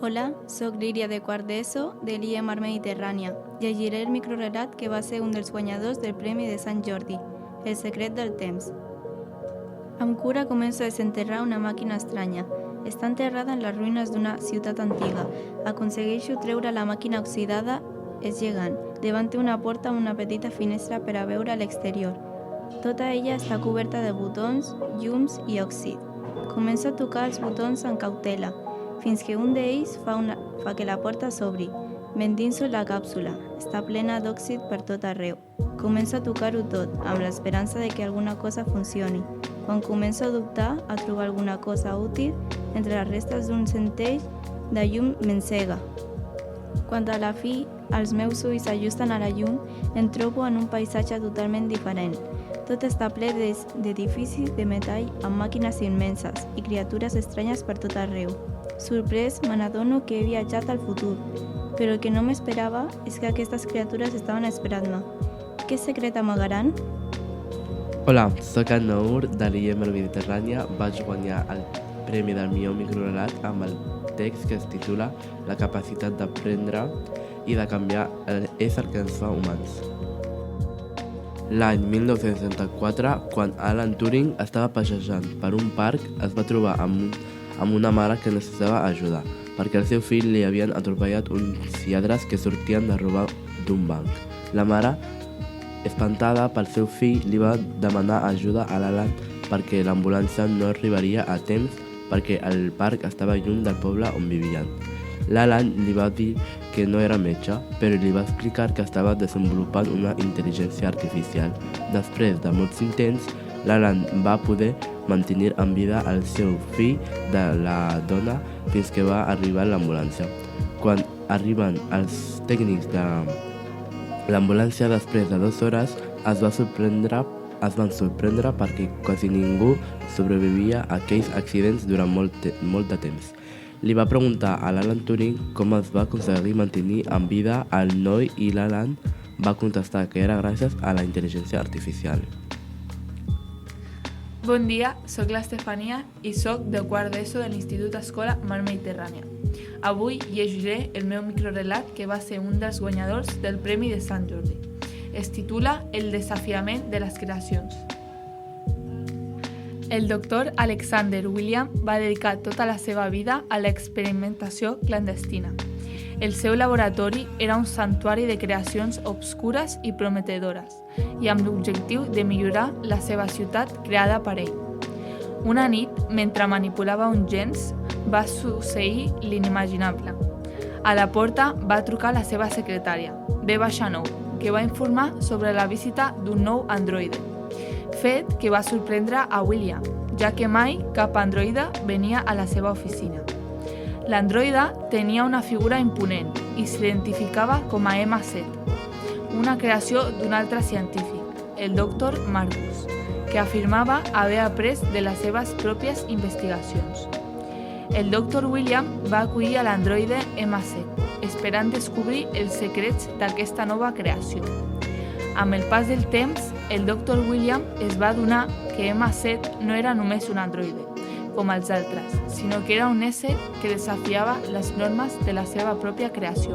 Hola, soc Líria de quart d'ESO de l'IE Mar Mediterrània. Llegiré el microrelat que va ser un dels guanyadors del Premi de Sant Jordi, El secret del temps. Amb cura començo a desenterrar una màquina estranya. Està enterrada en les ruïnes d'una ciutat antiga. Aconsegueixo treure la màquina oxidada, és gegant. Davant té una porta amb una petita finestra per a veure a l'exterior. Tota ella està coberta de botons, llums i òxid. Començo a tocar els botons amb cautela, fins que un d'ells fa que la porta s'obri. M'endinso la càpsula. Està plena d'òxid per tot arreu. Començo a tocar-ho tot, amb l'esperança de que alguna cosa funcioni. Quan començo a dubtar a trobar alguna cosa útil, entre les restes d'un centell de llum m'encega. Quan a la fi els meus ulls s'ajusten a la llum, em trobo en un paisatge totalment diferent. Tot està ple d'edificis de metall amb màquines immenses i criatures estranyes per tot arreu. Sorprès, me n'adono que he viatjat al futur, però el que no m'esperava és que aquestes criatures estaven esperant-me. Què secret amagaran? Hola, soc en Nour de l'IE Mar Mediterrània. Vaig guanyar el premi del millor microrelat amb el text que es titula La capacitat d'aprendre i de canviar és el que ens fa humans. L'any 1964, quan Alan Turing estava passejant per un parc, es va trobar amb una mare que necessitava ajuda, perquè al seu fill li havien atropellat uns lladres que sortien de robar d'un banc. La mare, espantada pel seu fill, li va demanar ajuda a l'Alan perquè l'ambulància no arribaria a temps perquè el parc estava lluny del poble on vivien. L'Alan li va dir que no era metge, però li va explicar que estava desenvolupant una intel·ligència artificial. Després de molts intents, l'Alan va poder mantenir en vida el seu fill de la dona fins que va arribar l'ambulància. Quan arriben els tècnics de l'ambulància després de 2 hores, es van sorprendre perquè quasi ningú sobrevivia a aquells accidents durant molt de temps. Li va preguntar a l'Alan Turing com es va aconseguir mantenir en vida el noi i l'Alan va contestar que era gràcies a la intel·ligència artificial. Bon dia, soc l'Estefania i soc de quart d'ESO de l'Institut Escola Mar Mediterrània. Avui llegiré el meu microrelat que va ser un dels guanyadors del Premi de Sant Jordi. Es titula El desafiament de les creacions. El doctor Alexander William va dedicar tota la seva vida a l'experimentació clandestina. El seu laboratori era un santuari de creacions obscures i prometedores, i amb l'objectiu de millorar la seva ciutat creada per ell. Una nit, mentre manipulava uns gens, va succeir l'inimaginable. A la porta va trucar la seva secretària, Beba Shanou, que va informar sobre la visita d'un nou androide, fet que va sorprendre a William, ja que mai cap androide venia a la seva oficina. L'androide tenia una figura imponent i s'identificava com a M7, una creació d'un altre científic, el Dr. Marcus, que afirmava haver après de les seves pròpies investigacions. El Dr. William va acollir a l'androide M7, esperant descobrir els secrets d'aquesta nova creació. Amb el pas del temps, el Dr. William es va adonar que M7 no era només un androide, com els altres, sinó que era un ésser que desafiava les normes de la seva pròpia creació.